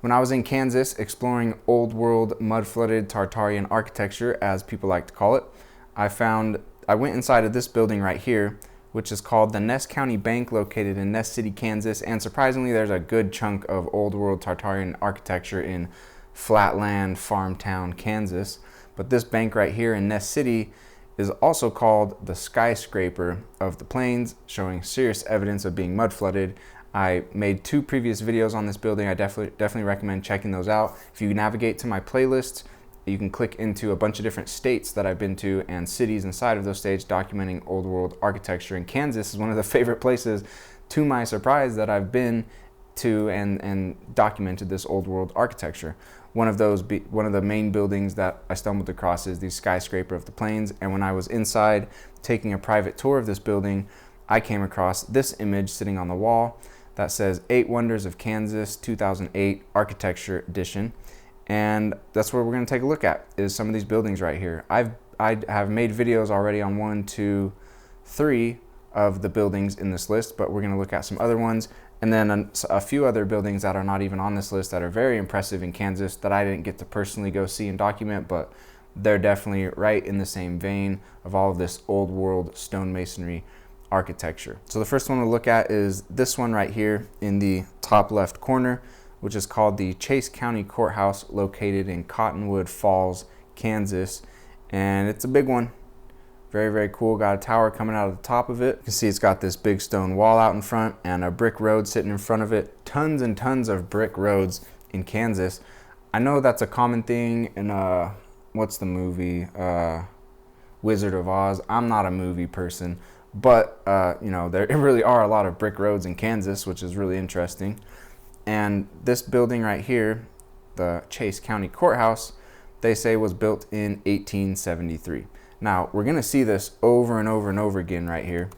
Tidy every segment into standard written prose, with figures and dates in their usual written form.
When I was in Kansas exploring old world mud flooded Tartarian architecture, as people like to call it, I went inside of this building right here, which is called the Ness County Bank, located in Ness City, Kansas. And surprisingly, there's a good chunk of old world Tartarian architecture in flatland farm town Kansas. But this bank right here in Ness City is also called the Skyscraper of the plains, showing serious evidence of being mud flooded. I made 2 previous videos on this building. I definitely recommend checking those out. If you navigate to my playlist, you can click into a bunch of different states that I've been to and cities inside of those states documenting old world architecture. And Kansas is one of the favorite places, to my surprise, that I've been to and documented this old world architecture. One of the main buildings that I stumbled across is the Skyscraper of the Plains. And when I was inside taking a private tour of this building, I came across this image sitting on the wall that says 8 Wonders of Kansas 2008 Architecture Edition. And that's what we're going to take a look at, is some of these buildings right here. I have made videos already on 1, 2, 3 of the buildings in this list, but we're going to look at some other ones, and then a few other buildings that are not even on this list that are very impressive in Kansas that I didn't get to personally go see and document, but they're definitely right in the same vein of all of this old world stonemasonry architecture. So the first one we'll look at is this one right here in the top left corner, which is called the Chase County Courthouse, located in Cottonwood Falls, Kansas. And it's a big one. Very, very cool. Got a tower coming out of the top of it. You can see it's got this big stone wall out in front and a brick road sitting in front of it. Tons and tons of brick roads in Kansas. I know that's a common thing in what's the movie? Wizard of Oz. I'm not a movie person, but you know, there really are a lot of brick roads in Kansas, which is really interesting. And this building right here, the Chase County Courthouse, they say was built in 1873. Now, we're gonna see this over and over and over again right here,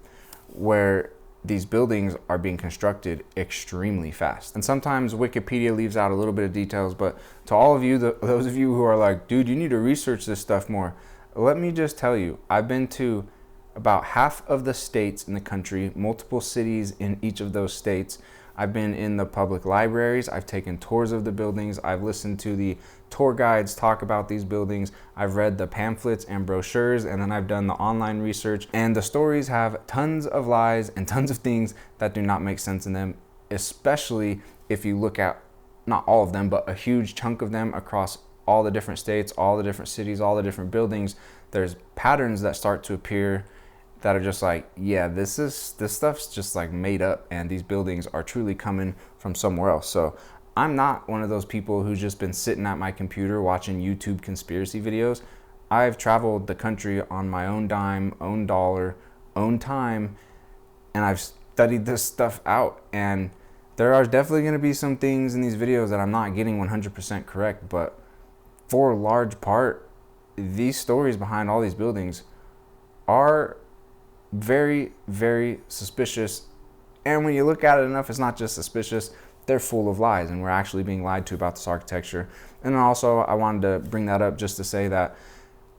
where these buildings are being constructed extremely fast. And sometimes Wikipedia leaves out a little bit of details, but to all of you, those of you who are like, dude, you need to research this stuff more, let me just tell you, I've been to about half of the states in the country, multiple cities in each of those states. I've been in the public libraries, I've taken tours of the buildings, I've listened to the tour guides talk about these buildings, I've read the pamphlets and brochures, and then I've done the online research, and the stories have tons of lies and tons of things that do not make sense in them, especially if you look at, not all of them, but a huge chunk of them across all the different states, all the different cities, all the different buildings. There's patterns that start to appear that are just like, yeah, this stuff's just like made up, and these buildings are truly coming from somewhere else. So I'm not one of those people who's just been sitting at my computer watching YouTube conspiracy videos. I've traveled the country on my own dime, own dollar, own time, and I've studied this stuff out. And there are definitely going to be some things in these videos that I'm not getting 100% correct, but for a large part, these stories behind all these buildings are very, very suspicious. And when you look at it enough, it's not just suspicious, they're full of lies, and we're actually being lied to about this architecture. And then also, I wanted to bring that up just to say that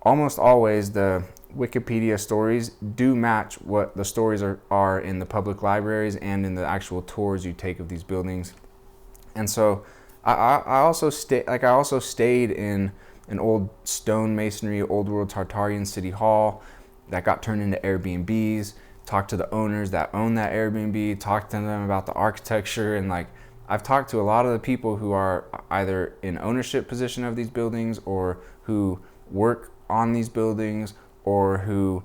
almost always the Wikipedia stories do match what the stories are in the public libraries and in the actual tours you take of these buildings. And so I also stayed in an old stonemasonry, old world Tartarian city hall that got turned into Airbnbs, talked to the owners that own that Airbnb, talked to them about the architecture, and like I've talked to a lot of the people who are either in ownership position of these buildings or who work on these buildings or who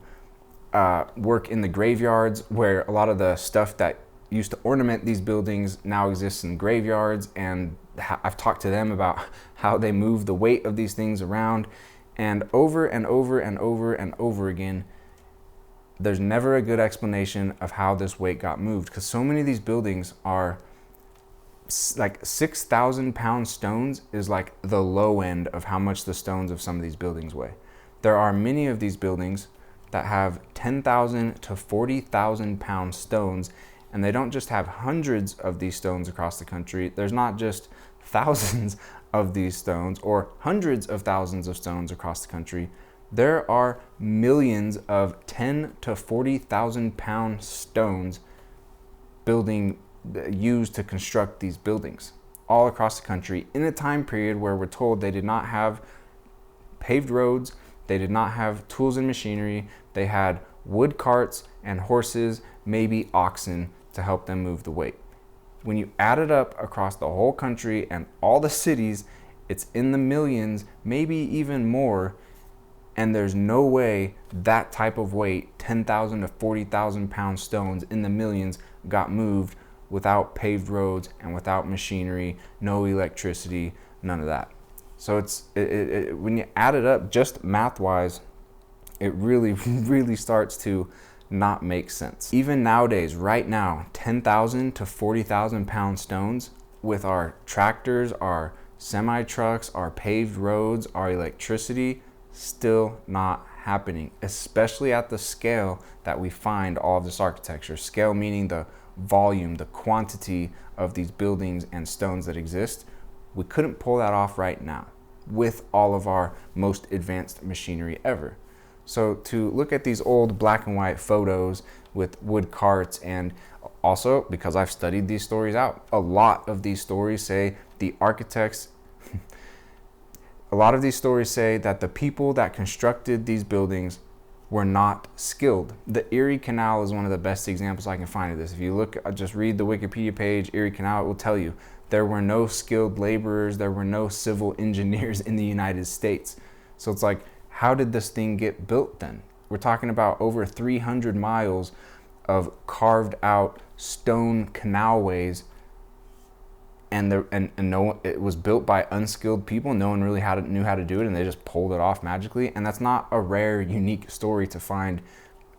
work in the graveyards, where a lot of the stuff that used to ornament these buildings now exists in graveyards. And I've talked to them about how they move the weight of these things around, and over and over and over and over again, there's never a good explanation of how this weight got moved, because so many of these buildings are like 6,000 pound stones is like the low end of how much the stones of some of these buildings weigh. There are many of these buildings that have 10,000 to 40,000 pound stones, and they don't just have hundreds of these stones across the country. There's not just thousands of these stones or hundreds of thousands of stones across the country. There are millions of 10 to 40,000 pound stones used to construct these buildings. all across the country in a time period where we're told they did not have paved roads, they did not have tools and machinery, they had wood carts and horses, maybe oxen to help them move the weight. When you add it up across the whole country and all the cities, it's in the millions, maybe even more, and there's no way that type of weight, 10,000 to 40,000 pound stones in the millions, got moved without paved roads and without machinery, no electricity, none of that. So when you add it up just math-wise, it really, really starts to not make sense. Even nowadays, right now, 10,000 to 40,000 pound stones with our tractors, our semi-trucks, our paved roads, our electricity, still not happening, especially at the scale that we find all of this architecture. Scale meaning the volume, the quantity of these buildings and stones that exist. We couldn't pull that off right now with all of our most advanced machinery ever. So to look at these old black and white photos with wood carts, and also because I've studied these stories out, a lot of these stories say the architects, a lot of these stories say that the people that constructed these buildings were not skilled. The Erie Canal is one of the best examples I can find of this. If you look, just read the Wikipedia page, Erie Canal, it will tell you there were no skilled laborers, there were no civil engineers in the United States. So it's like, how did this thing get built then? We're talking about over 300 miles of carved out stone canalways, and it was built by unskilled people. No one really knew how to do it, and they just pulled it off magically. And that's not a rare, unique story to find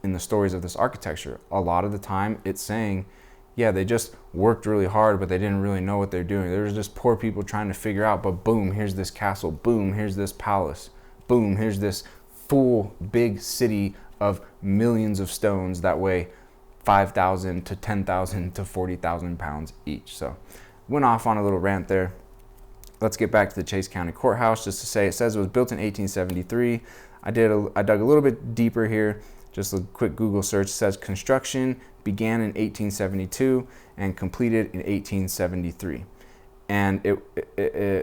in the stories of this architecture. A lot of the time it's saying, yeah, they just worked really hard, but they didn't really know what they're doing. There was just poor people trying to figure out, but boom, here's this castle. Boom, here's this palace. Boom, here's this full big city of millions of stones that weigh 5,000 to 10,000 to 40,000 pounds each. So went off on a little rant there. Let's get back to the Chase County Courthouse. Just to say, it says it was built in 1873. I dug a little bit deeper here. Just a quick Google search. It says construction began in 1872 and completed in 1873. And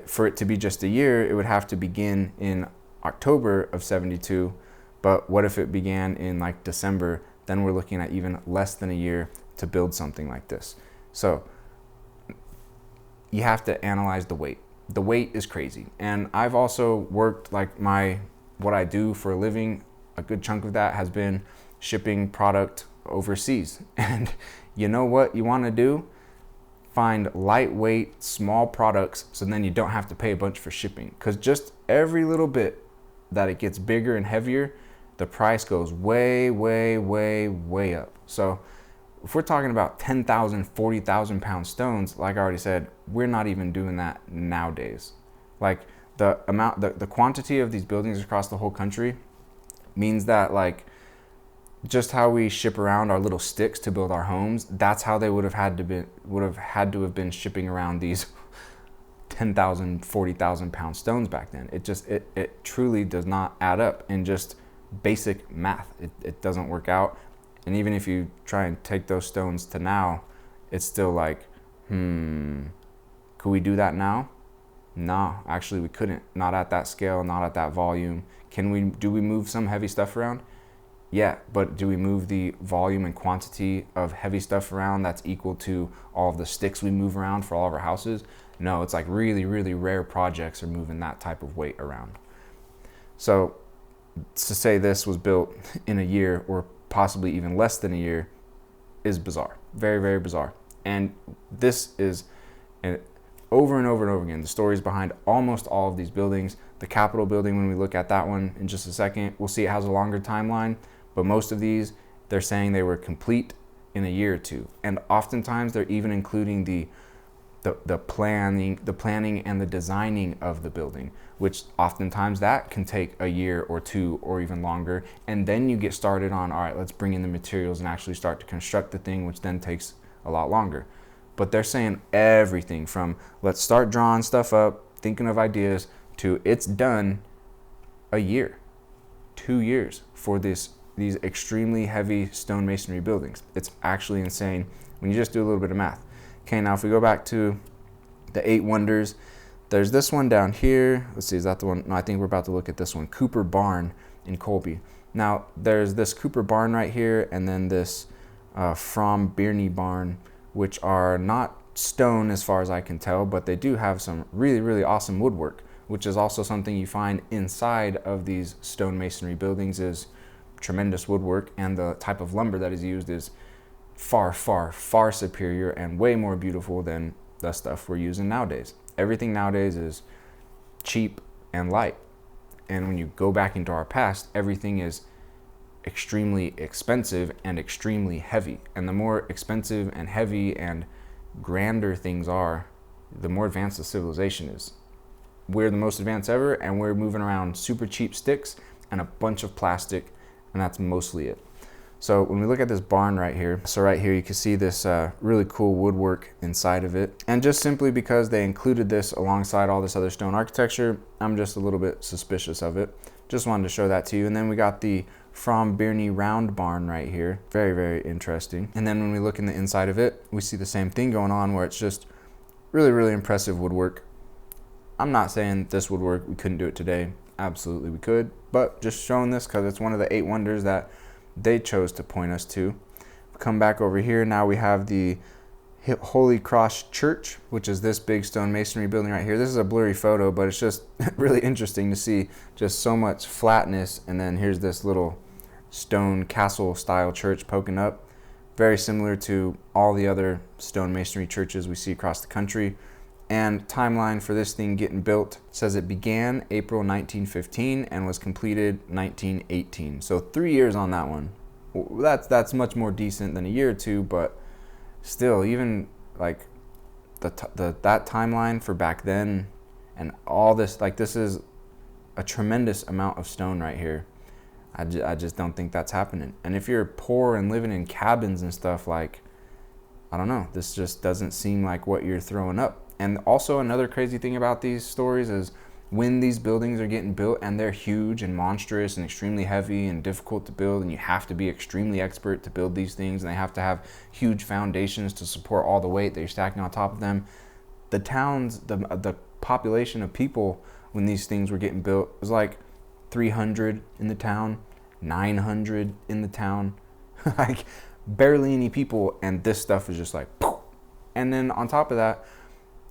for it to be just a year, it would have to begin in October of 72. But what if it began in like December? Then we're looking at even less than a year to build something like this. So you have to analyze the weight. The weight is crazy. And I've also worked, like what I do for a living, a good chunk of that has been shipping product overseas. And you know what you want to do? Find lightweight, small products, so then you don't have to pay a bunch for shipping. Because just every little bit that it gets bigger and heavier, the price goes way, way, way, way up. So if we're talking about 10,000, 40,000 pound stones, like I already said, we're not even doing that nowadays. Like the quantity of these buildings across the whole country means that, like, just how we ship around our little sticks to build our homes, that's how they would have had to have been shipping around these 10,000, 40,000 pound stones back then. It truly does not add up in just basic math. It doesn't work out. And even if you try and take those stones to now, it's still like, could we do that now? No, actually we couldn't. Not at that scale, not at that volume. Do we move some heavy stuff around? Yeah, but do we move the volume and quantity of heavy stuff around that's equal to all of the sticks we move around for all of our houses? No, it's like really, really rare projects are moving that type of weight around. So to say this was built in a year or possibly even less than a year is bizarre. Very, very bizarre. And this is over and over and over again, the stories behind almost all of these buildings. The Capitol building, when we look at that one in just a second, we'll see it has a longer timeline, but most of these, they're saying they were complete in a year or two. And oftentimes they're even including the planning and the designing of the building, which oftentimes that can take a year or two or even longer. And then you get started on, all right, let's bring in the materials and actually start to construct the thing, which then takes a lot longer. But they're saying everything from let's start drawing stuff up, thinking of ideas, to it's done a year, 2 years for these extremely heavy stone masonry buildings. It's actually insane when you just do a little bit of math. Okay, now if we go back to The 8 wonders. There's this one down here. Let's see, is that the one? No, I think we're about to look at this one. Cooper Barn in Colby. Now, there's this Cooper Barn right here, and then this From Birney Barn, which are not stone as far as I can tell, but they do have some really, really awesome woodwork, which is also something you find inside of these stone masonry buildings is tremendous woodwork, and the type of lumber that is used is far, far, far superior and way more beautiful than the stuff we're using nowadays. Everything nowadays is cheap and light. And when you go back into our past, everything is extremely expensive and extremely heavy. And the more expensive and heavy and grander things are, the more advanced the civilization is. We're the most advanced ever, and we're moving around super cheap sticks and a bunch of plastic, and that's mostly it. So when we look at this barn right here, so right here you can see this really cool woodwork inside of it. And just simply because they included this alongside all this other stone architecture, I'm just a little bit suspicious of it. Just wanted to show that to you. And then we got the From Birney round barn right here. Very, very interesting. And then when we look in the inside of it, we see the same thing going on where it's just really, really impressive woodwork. I'm not saying this woodwork, we couldn't do it today. Absolutely we could, but just showing this because it's one of the 8 wonders that they chose to point us to. Come back over here. Now we have the Holy Cross Church, which is this big stone masonry building right here. This is a blurry photo, but it's just really interesting to see just so much flatness. And then here's this little stone castle style church poking up. Very similar to all the other stone masonry churches we see across the country. And timeline for this thing getting built says it began April 1915 and was completed 1918. So 3 years on that one. That's much more decent than a year or two, but still, even like that timeline for back then and all this, like this is a tremendous amount of stone right here. I just don't think that's happening. And if you're poor and living in cabins and stuff, like, I don't know, this just doesn't seem like what you're throwing up. And also another crazy thing about these stories is when these buildings are getting built and they're huge and monstrous and extremely heavy and difficult to build, and you have to be extremely expert to build these things, and they have to have huge foundations to support all the weight that you're stacking on top of them. The towns, the population of people when these things were getting built was like 300 in the town, 900 in the town, like barely any people, and this stuff is just like poof. And then on top of that,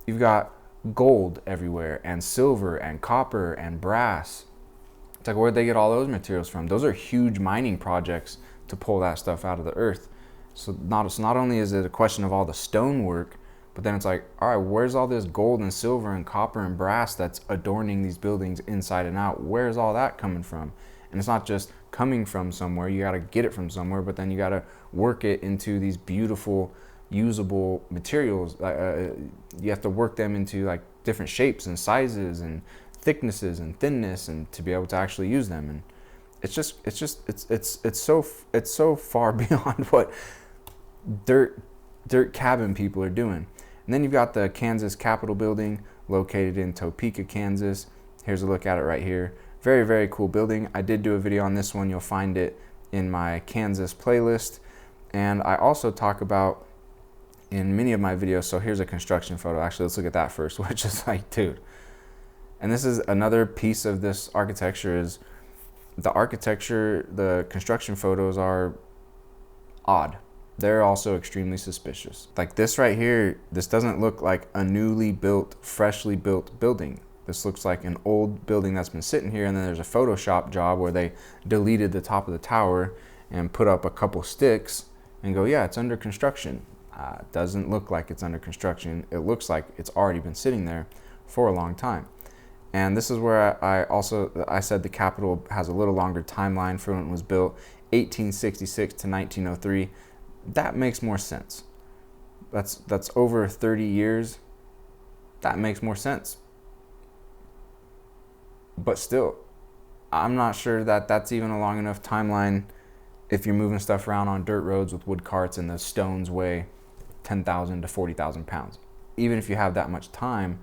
you've got gold everywhere, and silver, and copper, and brass. It's like, where'd they get all those materials from? Those are huge mining projects to pull that stuff out of the earth. So not only is it a question of all the stonework, but then it's like, all right, where's all this gold and silver and copper and brass that's adorning these buildings inside and out? Where's all that coming from? And it's not just coming from somewhere. You got to get it from somewhere, but then you got to work it into these beautiful, usable materials. You have to work them into like different shapes and sizes and thicknesses and thinness, and to be able to actually use them. And it's so far beyond what dirt cabin people are doing. And then you've got the Kansas Capitol building located in Topeka, Kansas. Here's a look at it right here. Very, very cool building. I did do a video on this one. You'll find it in my Kansas playlist. And I also talk about in many of my videos. So here's a construction photo. Actually, let's look at that first, which is like, dude. And this is another piece of this architecture is the architecture, the construction photos are odd. They're also extremely suspicious. Like this right here, this doesn't look like a newly built, freshly built building. This looks like an old building that's been sitting here, and then there's a Photoshop job where they deleted the top of the tower and put up a couple sticks and go, yeah, it's under construction. It doesn't look like it's under construction. It looks like it's already been sitting there for a long time. And this is where I said the Capitol has a little longer timeline for when it was built, 1866 to 1903. That makes more sense. That's over 30 years. That makes more sense. But still, I'm not sure that that's even a long enough timeline if you're moving stuff around on dirt roads with wood carts and the stones weigh 10,000 to 40,000 pounds. Even if you have that much time,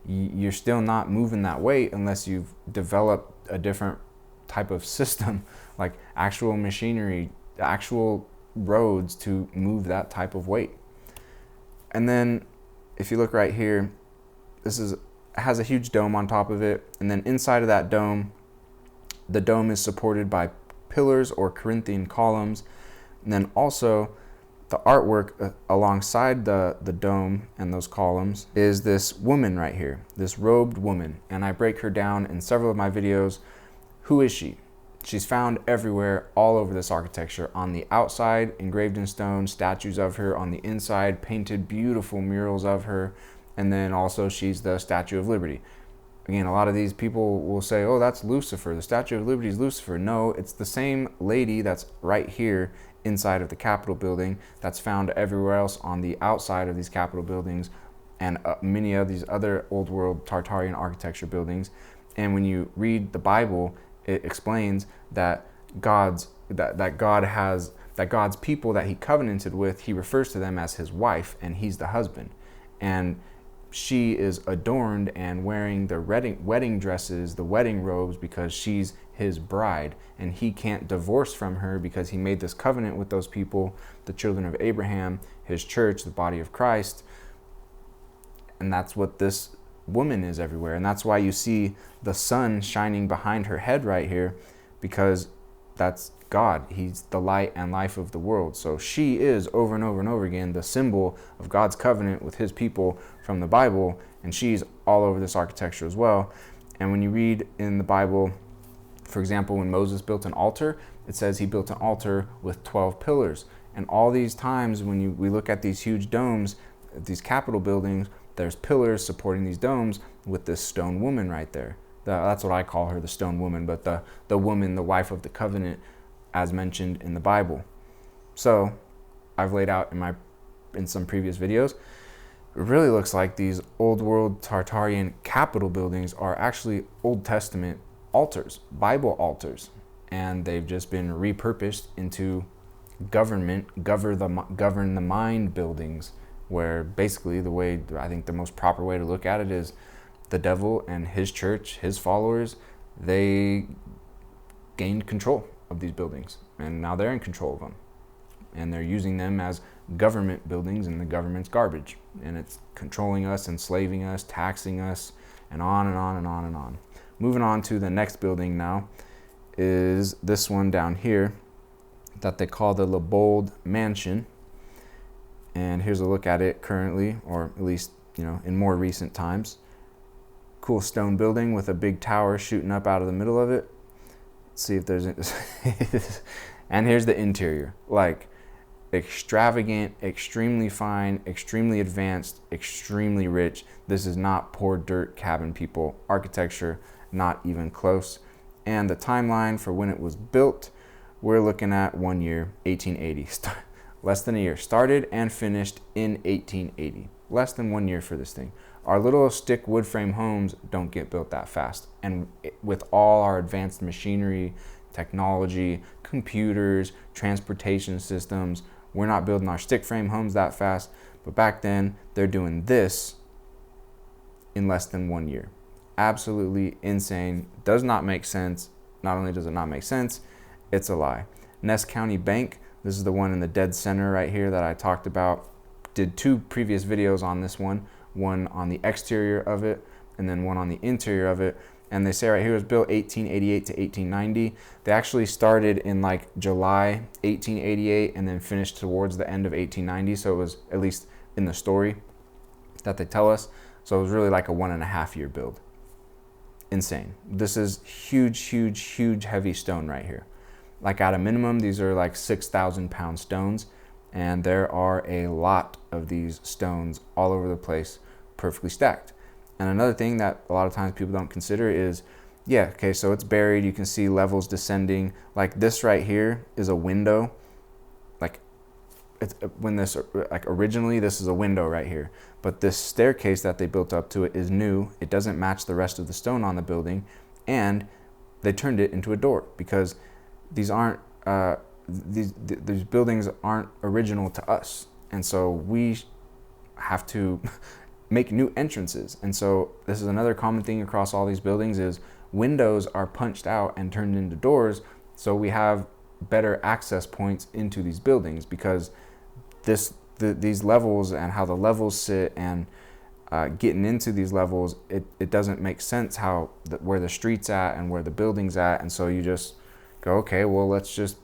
you're still not moving that weight unless you've developed a different type of system, like actual machinery, actual roads to move that type of weight. And then if you look right here, has a huge dome on top of it, and then inside of that dome, the dome is supported by pillars or Corinthian columns, and then also the artwork alongside the dome and those columns is this woman right here, this robed woman, and I break her down in several of my videos. Who is she? She's found everywhere, all over this architecture. On the outside, engraved in stone, statues of her. On the inside, painted beautiful murals of her. And then also she's the Statue of Liberty. Again, a lot of these people will say, oh, that's Lucifer. The Statue of Liberty is Lucifer. No, it's the same lady that's right here inside of the Capitol building that's found everywhere else on the outside of these Capitol buildings and many of these other old world Tartarian architecture buildings. And when you read the Bible, it explains that God's people that he covenanted with, he refers to them as his wife, and he's the husband. And she is adorned and wearing the wedding dresses, the wedding robes, because she's his bride, and he can't divorce from her because he made this covenant with those people, the children of Abraham, his church, the body of Christ. And that's what this woman is everywhere. And that's why you see the sun shining behind her head right here, because that's God. He's the light and life of the world. So she is over and over and over again the symbol of God's covenant with his people from the Bible, and she's all over this architecture as well. And when you read in the Bible, for example, when Moses built an altar, it says he built an altar with 12 pillars. And all these times when we look at these huge domes, these Capitol buildings, there's pillars supporting these domes with this stone woman right there. That's what I call her, the stone woman, but the woman, the wife of the covenant, as mentioned in the Bible. So I've laid out in some previous videos, it really looks like these old world Tartarian Capitol buildings are actually Old Testament altars, Bible altars, and they've just been repurposed into govern the mind buildings, where basically the way, I think the most proper way to look at it is the devil and his church, his followers, they gained control of these buildings, and now they're in control of them, and they're using them as government buildings, and the government's garbage, and it's controlling us, enslaving us, taxing us, and on and on and on and on. Moving on to the next building now is this one down here that they call the Lebold Mansion. And here's a look at it currently, or at least, in more recent times. Cool stone building with a big tower shooting up out of the middle of it. Let's see if there's and here's the interior. Like, extravagant, extremely fine, extremely advanced, extremely rich. This is not poor dirt cabin people architecture, not even close. And the timeline for when it was built, we're looking at 1 year, 1880. Less than a year. Started and finished in 1880. Less than 1 year for this thing. Our little stick wood frame homes don't get built that fast. And with all our advanced machinery, technology, computers, transportation systems, we're not building our stick frame homes that fast. But back then, they're doing this in less than 1 year. Absolutely insane. Does not make sense. Not only does it not make sense, it's a lie. Ness County Bank. This is the one in the dead center right here that I talked about. Did 2 previous videos on this one on the exterior of it, and then one on the interior of it. And they say right here it was built 1888 to 1890. They actually started in like July 1888 and then finished towards the end of 1890. So it was, at least in the story that they tell us, so it was really like a 1.5 year build. Insane. This is huge, huge, huge heavy stone right here. Like, at a minimum, these are like 6,000 pound stones, and there are a lot of these stones all over the place, perfectly stacked. And another thing that a lot of times people don't consider is, so it's buried, you can see levels descending. Like, this right here is a window. Like, originally this is a window right here, but this staircase that they built up to it is new. It doesn't match the rest of the stone on the building, and they turned it into a door because these buildings aren't original to us, and so we have to make new entrances. And so this is another common thing across all these buildings is windows are punched out and turned into doors, so we have better access points into these buildings, because these levels and how the levels sit and getting into these levels, it doesn't make sense how where the street's at and where the building's at. And so you just go, okay, well, let's just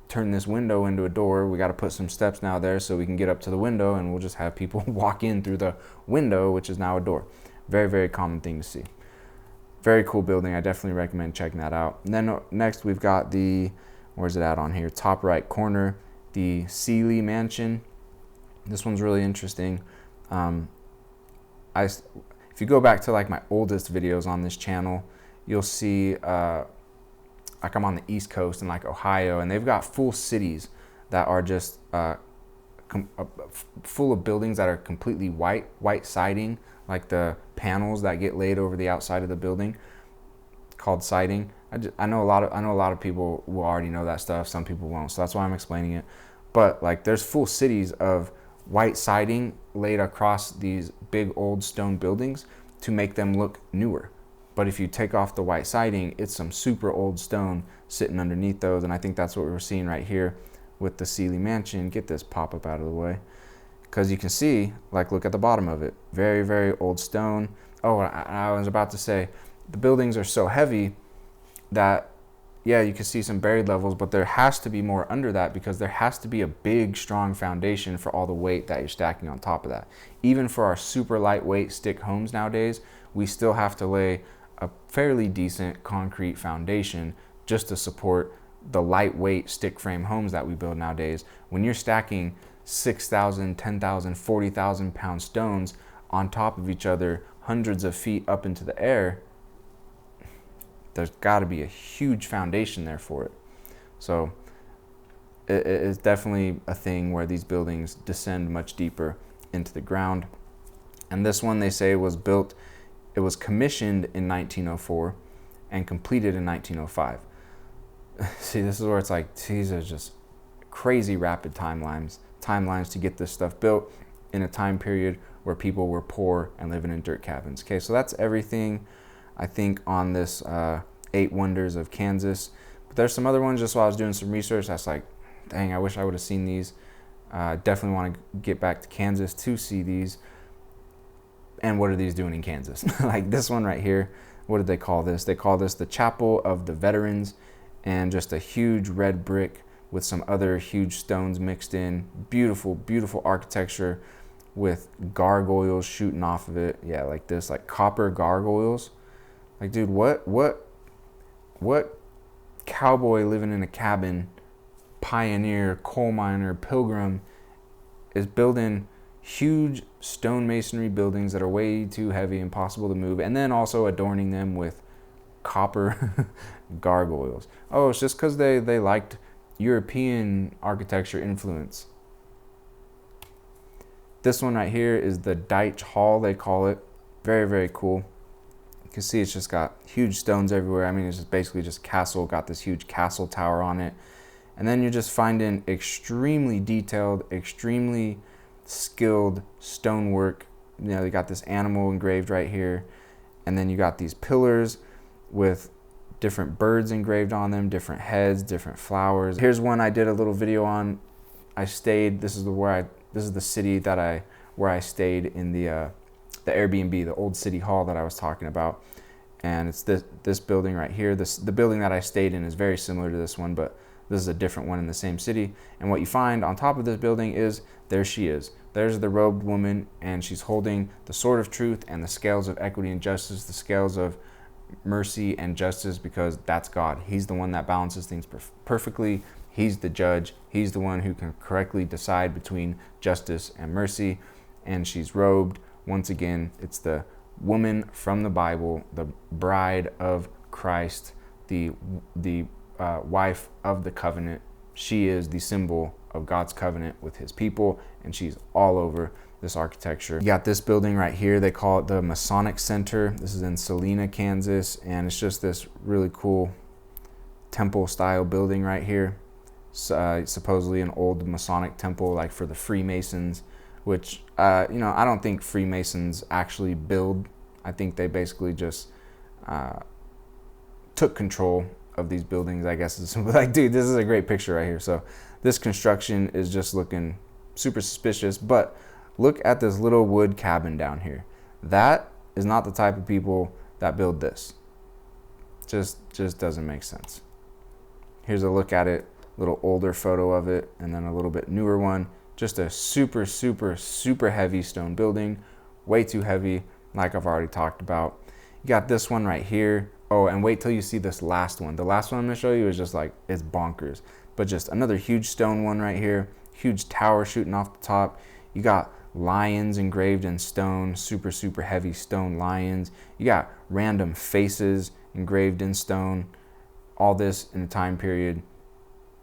turn this window into a door. We got to put some steps now there so we can get up to the window, and we'll just have people walk in through the window, which is now a door. Very, very common thing to see. Very cool building. I definitely recommend checking that out. And then next we've got the, where's it at on here? Top right corner, the Seelye mansion. This one's really interesting. If you go back to like my oldest videos on this channel, you'll see like I'm on the East Coast in like Ohio, and they've got full cities that are just full of buildings that are completely white siding, like the panels that get laid over the outside of the building, called siding. I know a lot of people will already know that stuff. Some people won't, so that's why I'm explaining it. But like, there's full cities of white siding laid across these big old stone buildings to make them look newer. But if you take off the white siding, it's some super old stone sitting underneath those. And I think that's what we're seeing right here with the Seelye mansion. Get this pop-up out of the way, because you can see, like, look at the bottom of it. Very, very old stone. Oh, I was about to say, the buildings are so heavy that, yeah, you can see some buried levels, but there has to be more under that, because there has to be a big, strong foundation for all the weight that you're stacking on top of that. Even for our super lightweight stick homes nowadays, we still have to lay a fairly decent concrete foundation just to support the lightweight stick frame homes that we build nowadays. When you're stacking 6,000, 10,000, 40,000 pound stones on top of each other, hundreds of feet up into the air, there's got to be a huge foundation there for it. So it is definitely a thing where these buildings descend much deeper into the ground. And this one, they say, was built, it was commissioned in 1904 and completed in 1905. See, this is where it's like, these are just crazy rapid timelines to get this stuff built in a time period where people were poor and living in dirt cabins. Okay, so that's everything, I think, on this 8 Wonders of Kansas. But there's some other ones, just while I was doing some research, that's like, dang, I wish I would have seen these. Definitely want to get back to Kansas to see these. And what are these doing in Kansas? Like this one right here, what did they call this? They call this the Chapel of the Veterans, and just a huge red brick with some other huge stones mixed in. Beautiful, beautiful architecture with gargoyles shooting off of it. Yeah, like this, like copper gargoyles. Like, dude, what cowboy living in a cabin, pioneer, coal miner, pilgrim is building huge stonemasonry buildings that are way too heavy, impossible to move, and then also adorning them with copper gargoyles? Oh, it's just because they liked European architecture influence. This one right here is the Deitch Hall, they call it. Very, very cool. You can see it's just got huge stones everywhere. I mean, it's just basically just castle, got this huge castle tower on it. And then you're just finding extremely detailed, extremely skilled stonework. You know, they got this animal engraved right here. And then you got these pillars with different birds engraved on them, different heads, different flowers. Here's one I did a little video on. I stayed, this is the city that where I stayed in the Airbnb, the old city hall that I was talking about. And it's this building right here. The building that I stayed in is very similar to this one, but this is a different one in the same city. And what you find on top of this building is, there she is. There's the robed woman, and she's holding the sword of truth and the scales of equity and justice, the scales of mercy and justice, because that's God. He's the one that balances things perfectly. He's the judge. He's the one who can correctly decide between justice and mercy. And she's robed. Once again, it's the woman from the Bible, the bride of Christ, the wife of the covenant. She is the symbol of God's covenant with his people, and she's all over this architecture. You got this building right here. They call it the Masonic Center. This is in Salina, Kansas, and it's just this really cool temple style building right here. Supposedly an old Masonic temple, like for the Freemasons, which I don't think Freemasons actually build. I think they basically just took control of these buildings, I guess. It's like, dude, this is a great picture right here. So this construction is just looking super suspicious, but look at this little wood cabin down here. That is not the type of people that build this. Just doesn't make sense. Here's a look at it, a little older photo of it, and then a little bit newer one. Just a super, super, super heavy stone building, way too heavy, like I've already talked about. You got this one right here. Oh, and wait till you see this last one. The last one I'm gonna show you is just like, it's bonkers. But just another huge stone one right here, huge tower shooting off the top. You got lions engraved in stone, super, super heavy stone lions. You got random faces engraved in stone. All this in a time period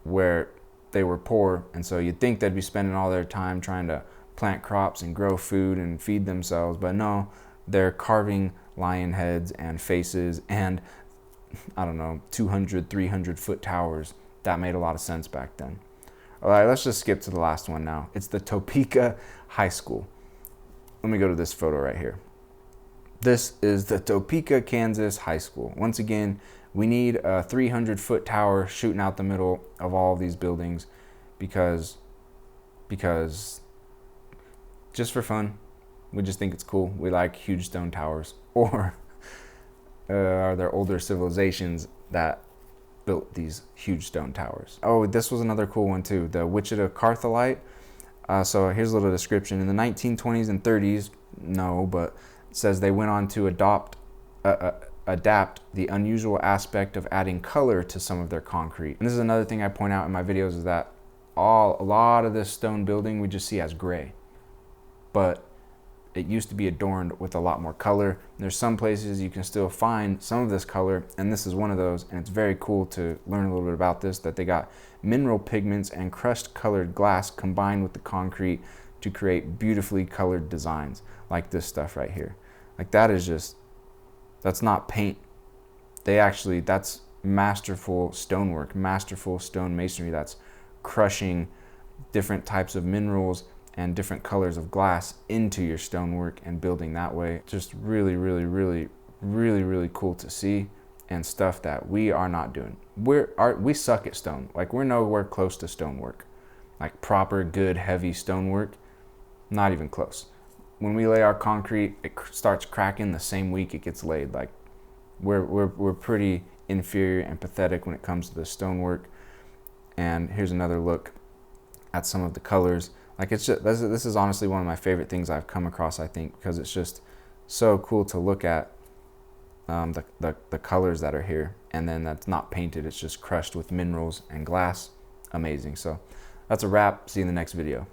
where they were poor, and so you'd think they'd be spending all their time trying to plant crops and grow food and feed themselves, but no, they're carving lion heads and faces and, I don't know, 200, 300 foot towers. That made a lot of sense back then. All right, let's just skip to the last one now. It's the Topeka High School. Let me go to this photo right here. This is the Topeka, Kansas High School. Once again, we need a 300-foot tower shooting out the middle of all of these buildings because just for fun, we just think it's cool. We like huge stone towers. Or are there older civilizations that built these huge stone towers? Oh, this was another cool one too, the Wichita Cartholite. So here's a little description. In the 1920s and 30s, no, but it says they went on to adapt the unusual aspect of adding color to some of their concrete. And this is another thing I point out in my videos, is that a lot of this stone building we just see as gray, but it used to be adorned with a lot more color. And there's some places you can still find some of this color, and this is one of those, and it's very cool to learn a little bit about this, that they got mineral pigments and crushed colored glass combined with the concrete to create beautifully colored designs like this stuff right here. Like that is just, that's not paint. That's masterful stonework, masterful stone masonry. That's crushing different types of minerals and different colors of glass into your stonework and building that way. Just really, really, really, really, really cool to see, and stuff that we are not doing. We suck at stone. Like, we're nowhere close to stonework. Like proper, good, heavy stonework, not even close. When we lay our concrete, it starts cracking the same week it gets laid. Like, we're pretty inferior and pathetic when it comes to the stonework. And here's another look at some of the colors. Like, it's just, this is honestly one of my favorite things I've come across, I think, because it's just so cool to look at the colors that are here. And then that's not painted, it's just crushed with minerals and glass. Amazing. So that's a wrap. See you in the next video.